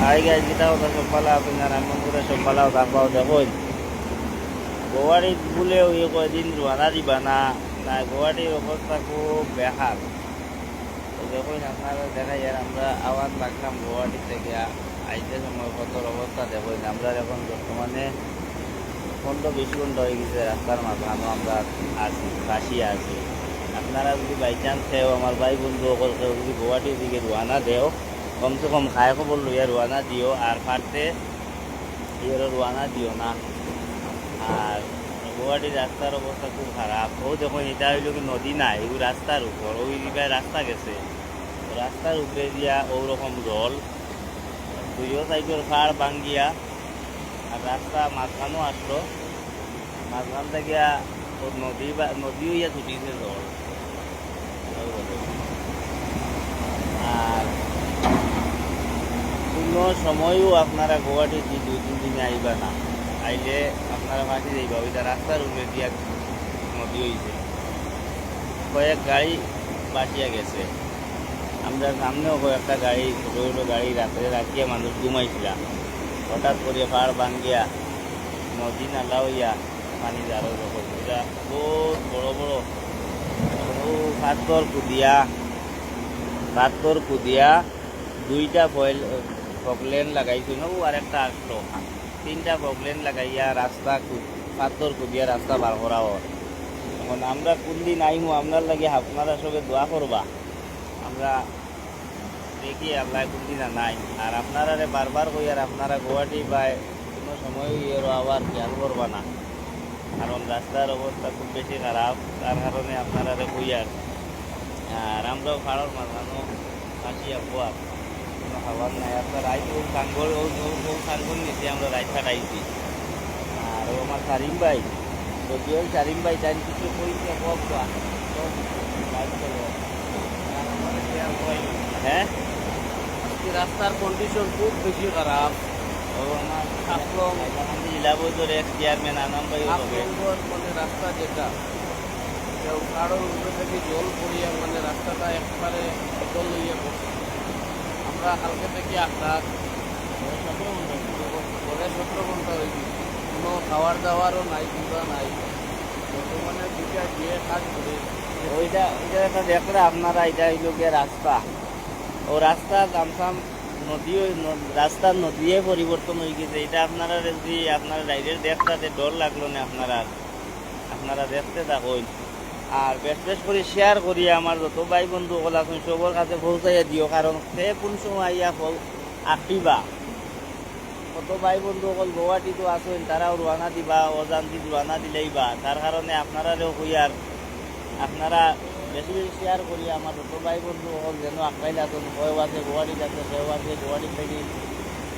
I guys যেটা ওটা সব পালা আপনার রামনপুরে সব পালাও তারপর দেখুন গুয়াহাটিত বলেও এই কয়দিন রানা দিবা না না গুয়াহাটির অবস্থা খুব বেহাল। তো দেখুন আপনারা দেখাই আর আমরা আওয়াজ লাগলাম গুয়াহাটি থেকে আইতে সময় কতর অবস্থা দেখুন আমরা এখন বর্তমানে 15-20 ঘন্টা হয়ে গেছে রাস্তার মাঝখানো আমরা আছি কাশিয়া আছি। আপনারা যদি বাই চান্স খেয়েও আমার ভাই বন্ধু অকল কেউ যদি গুয়াহাটির দিকে রোয়ানা দেও কমসে কম খায় খবর লইয়া রোয়ানা দিও আর পারতে ইয়েরও রোয়ানা দিও না। আর গুয়াহাটির রাস্তার অবস্থা খুব খারাপ। ও দেখুন এটা হইল কি নদী না, এই রাস্তার উপর ওই দিকে রাস্তা গেছে, রাস্তার উপরে দিয়া ওরকম জল দুইও সাইডের ফাড় ভাঙ্গিয়া আর রাস্তা মাঝখানও আসলো, মাঝখান থেকে নদী বা নদী হইয়া ছুটিছে জল। আর কোনো সময়ও আপনারা গুয়াহাটি 2-3 দিনে আইবা না, আইলে আপনারা ফাঁসি যাইবা। ওইটা রাস্তার উপরে দিয়া নদী হয়েছে, কয়েক গাড়ি বাঁচিয়া গেছে। আমরা সামনেও কয়েকটা গাড়ি ছোটো ছোটো গাড়ি রাত্রে রাখিয়া মানুষ ঘুমাইছিলাম, হঠাৎ করে পাহাড় ভাঙ্গিয়া নদী নালা হইয়া পানি জারো রকম এটা বহুত বড় বড় পাথর কুদিয়া 2টা ফকলেন লাগাইছিল আর একটা আসলো 3টা ফকলেন লাগাইয়া রাস্তা পাথর কুদিয়া রাস্তা বার করা হয়। এখন আমরা কোন দিন আইমু আপনার লাগে আপনারা সবে দোয়া করবা, আমরা দেখি আল্লাহ কোন দিন নাই। আর আপনারা বারবার কই আর আপনারা গুয়াহাটি বা কোনো সময় এর আবার খেয়াল করবা না, কারণ রাস্তার অবস্থা খুব বেশি খারাপ। তার কারণে আপনারা কই আর আমরাও খাড়ার মাঝানো আসিয়া পোয়ার কোনো খাবার নাই। আপনার আইসি ও সাঙ্গল নিচে আমরা রাইট আইছি। আর ও আমার সারিম ভাই যদিও সারিম ভাই তাই কিছু কইছে কোয়া হ্যাঁ রাস্তার কন্ডিশন খুব বেশি খারাপ। ও আমার সাফলং জেলা বৈদ্যর এক্স চেয়ারম্যান আনাম ভাই হবে মানে রাস্তা যেটা কারোর উপরে থেকে জল পড়িয়া মানে রাস্তাটা একবারে জল লইয়া পড়ছে। আমরা কালকে থেকে আটটা পরে 17 ঘন্টা হয়ে গেছে, কোনো খাবার দাওয়ারও নাই, কিংবা নাই। বর্তমানে দুইটা গিয়ে কাজ করে ওইটা একটা দেখলে আপনারা এটা হইল গিয়ে রাস্তা, ও রাস্তা গামসাম নদী রাস্তার নদীয়ে পরিবর্তন হয়ে গেছে। এটা আপনারা যদি আপনারা ডাইরেক্ট দেখতে ডর লাগলো না, আপনারা দেখতে থাকুন। আর বেশ করে শেয়ার করি আমার যত ভাই বন্ধু সকল আছেন সবার কাছে পৌঁছাইয়া দিও, কারণ সে কোন সময় আইয়া আঁকিবা কত ভাই বন্ধু সকল গুয়াহাটিতে আছেন তারাও রোয়ানা দিবা, অজান্তিত রোয়ানা দিলেইবা। তার কারণে আপনারাও কইয়ার আপনারা বেশি বেশি শেয়ার করি আমার যত ভাই বন্ধু সকল যেন আঁকাইল আছেন, কেউ আছে গুয়াহাটিতে আছে, কেউ আছে গুয়াহাটি থেকে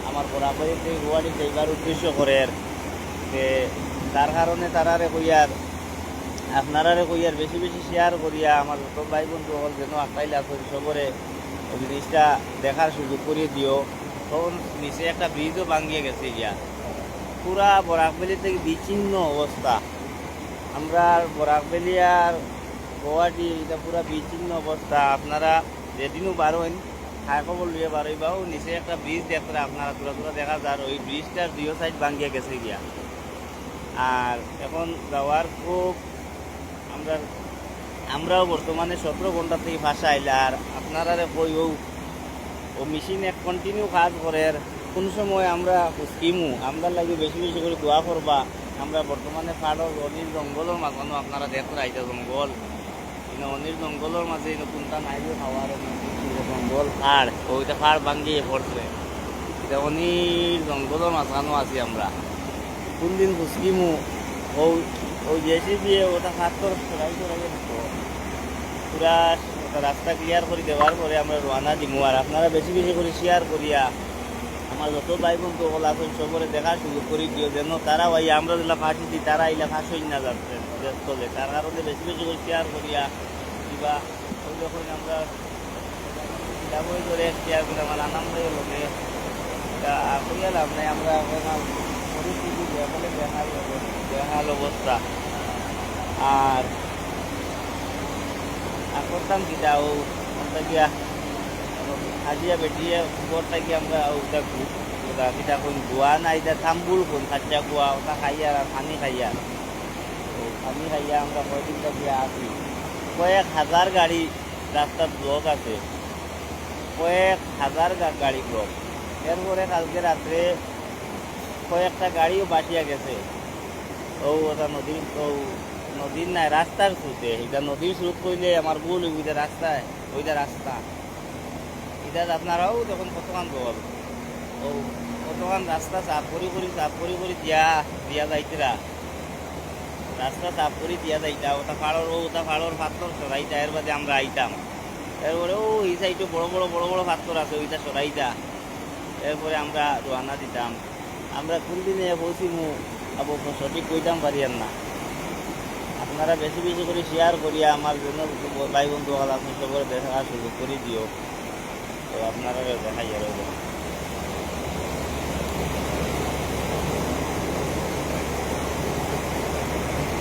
আমার বরাবরের থেকে গুয়াহাটি যাইবার উদ্দেশ্য করে। তার কারণে তারারে কইয়ার আপনারারে কইয়ার বেশি বেশি শেয়ার করিয়া আমার যত ভাই বন্ধু সকল যেন আঁকাইল আছেন সবরে জিনিসটা দেখার সুযোগ করিয়ে দিও। তখন নিচে একটা ব্রিজও ভাঙিয়ে গেছে গিয়া, পুরা বরাকবেলি থেকে বিচ্ছিন্ন অবস্থা। আমরা বরাকবেলি আর গুয়াহাটি এটা পুরা বিচ্ছিন্ন অবস্থা। আপনারা যেদিনও বারোন খায় খবর লিয়ে বারোইবাও, নিচে একটা ব্রিজ দেখতে আপনারা দূরা দেখা যায়, ওই ব্রিজটার 2 সাইড ভাঙিয়ে গেছে গিয়া। আর এখন যাওয়ার খুব আমরাও বর্তমানে 17 ঘন্টা থেকে ভাষা আইলা। আর আপনারা কই ও মেশিন এক কন্টিনিউ কাজ করে, কোন সময় আমরা স্কিমু আমরা লাগে বেশি বেশি করে দোয়া করবা। আমরা বর্তমানে ফাড়র অনিল জঙ্গলের মাঝখানে আপনারা দেখতে আইতা জঙ্গল অনিল জঙ্গলের মাঝে কোনটা নাই খাওয়ার জঙ্গল ফাড়, ওইটা ফাড় ভাঙ্গিয়ে পড়ছে। এটা অনিল জঙ্গলের মাঝখানেও আছি আমরা। কোন দিন স্কিমু ওই জেসি দিয়ে ওটা ফাঁকর সরাই পুরা রাস্তা ক্লিয়ার করে দেওয়ার পরে আমরা রওনা দিমু। আর আপনারা বেশি বেশি করে শেয়ার করিয়া আমার যত ভাই বন্ধু সকল আছেন সবরে দেখার সুযোগ করে দিও, যেন তারা ওই আমরা যেটা ফাঁসি দিই তারা এলা ফাঁস হই না যাচ্ছে চলে। তার কারণে বেশি বেশি করে শেয়ার করিয়া দিবা। ওই যখন আমরা যাবই ধরে শেয়ার করে আমার আনন্দ লোকে করিয়া লাভ নাই। আমরা এখন পরিস্থিতি দেখলে বেহাল অবস্থা। আর করতাম কিটা ও গিয়া হাজিয়া বেটিয়ে উপর থাকি আমরা ওটা ওটা কিটা কোন গোয়া না এটা থাম্বুল কোন খাচ্চা গোয়া ওটা খাইয়া আর পানি খাইয়া তো পানি খাইয়া আমরা কয়দিন থাকি আসি কয়েক হাজার গাড়ি রাস্তার ব্লক আছে, কয়েক হাজার গাড়ি ব্লক। এরপরে কালকে রাত্রে কয়েকটা গাড়িও বাঁচিয়া গেছে। ও ওটা নদীর নদীর নাই রাস্তার স্রোতে, এটা নদীর স্রোত কইলে আমার ভুল ওইটা রাস্তায়, ওইটা রাস্তা এটা আপনারাও তখন কতক্ষণ বল ও কতক্ষণ রাস্তা সাফ করি দিয়া দিয়া যাইতরা, রাস্তা সাফ করে দিয়া যাইতা ওটা ফাড়র পাথর সরাইতা, এর বাদে আমরা আইতাম। এরপরে ও এই সাইডে বড় বড় পাথর আছে ওইটা সরাইতা, এরপরে আমরা রওনা দিতাম। আমরা কোন দিনে পৌঁছিমু আবু সঠিক কইতাম পারিয়ান না। আপনারা বেশি বেশি করে শেয়ার করিয়া আমার জন্য ভাই বন্ধু হল আপনি সবরে দেখার সুযোগ করে দিও, তো আপনারা দেখাই যাবে।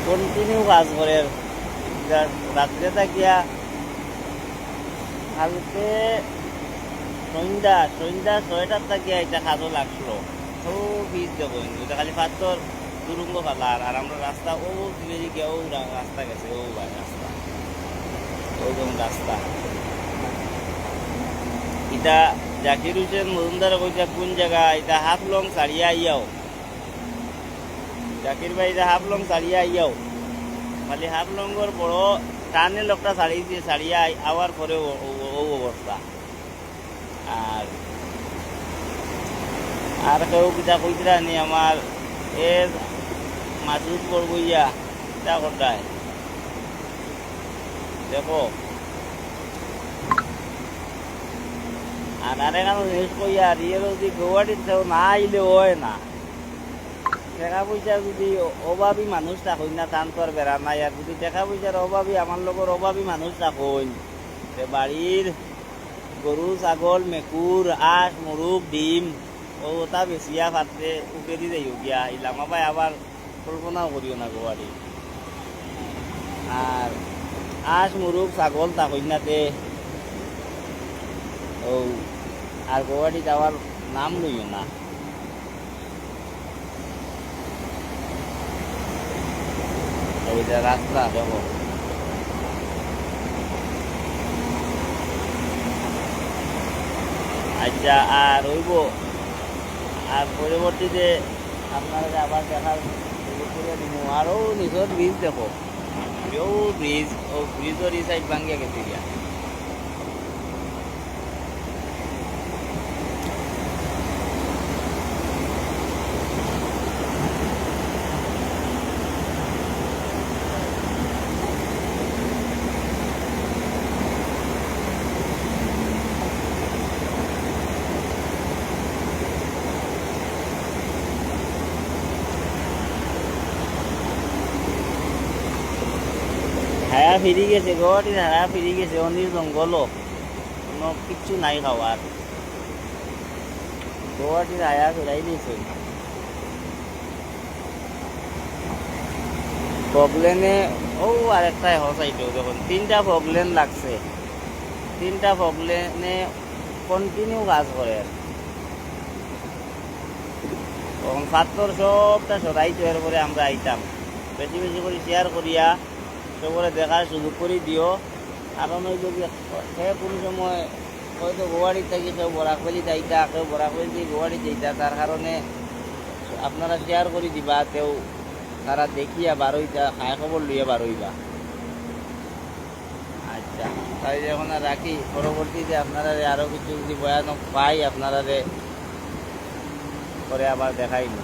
কন্টিনিউ কাজ করে রাত্রে থাকিয়া কালকে সন্ধ্যা 6টার থাকিয়া এটা কাজও লাগলো। ও বীজ দেবো এটা খালি পাথর দুরঙ্গ পালার, আর আমরা রাস্তা ও দিকে গিয়ে ও রাস্তা গেছে, ও ভাই রাস্তা ওরকম রাস্তা। এটা জাকির হোসেন মজুমদার কইছে কোন জায়গা, এটা হাফলং ছাড়িয়া আইয়াও, জাকির ভাই এটা হাফলং ছাড়িয়া আইয়াও, খালি হাফলংর বড় টানে লোকটা ছাড়িয়া আওয়ার পরে ও অবস্থা। আর কেউ কিতা কইতরা নি আমার এ মাসুদ বড়বইয়া কিতা করতায় দেখো। আর আরেকখানে জিনিস কইয়া আর ইয়ে যদি গৌহাটিতে না আইলে হয় না, টাকা পয়সা যদি অভাবী মানুষ থাকুন না তান তো আর বেড়া নাই। আর যদি টাকা পয়সার অভাবী আমার লগর অভাবী মানুষ থাকুন, বাড়ির গরু ছাগল মেকুর আঁশ মুরুগ ডিম ও ওটা বেশিয়া ফাটতে উকে দি যাই গিয়া ইলামা পাই আবার কল্পনাও করিও না গোয়ারি। আর আঁশ মুরুগ ছাগল থাকুন নাতে ও আর গোয়ারি যাওয়ার নাম লইও না। ওইটা রাস্তা দেখো, আচ্ছা আর হইব। আর পরবর্তীতে আপনারা আবার দেখার সুযোগ করে দিব। আরও নিজের ব্রিজ দেখো, ব্রিজ ও ব্রিজের এই সাইড ভাঙ্গিয়া গেছে গিয়া। হায়া ফিরি গেছে গোয়াটির, হায়া ফিরি গেছে অনির জঙ্গলও কোনো কিচ্ছু নাই খাওয়ার। গোয়াটির হায়া ফেরাই দিয়েছে। প্রবলেমে ও আরেকটাই হসাইটেও দেখুন 3টা প্রবলেম লাগছে, 3টা প্রবলেমে কন্টিনিউ কাজ করে। তখন পাথর সবটা সরাইতো, এরপরে আমরা আইতাম। বেশি বেশি করে শেয়ার করিয়া সবরে দেখার সুযোগ করে দিও। কারণ ওই যদি সে কোনো সময় হয়তো গোয়াড়ি থাকি কেউ বরাকবালি যাইতা, কেউ বরাকবালি থেকে গোয়াড়ি যাইতা, তার কারণে আপনারা শেয়ার করে দিবা, কেউ তারা দেখিয়া বারোইতা খায় খবর লইয়া বারোইবা। আচ্ছা তাই এখন আর রাখি, পরবর্তীতে আপনারা আরও কিছু যদি ভয়ানক পাই আপনারা পরে আবার দেখাইনি।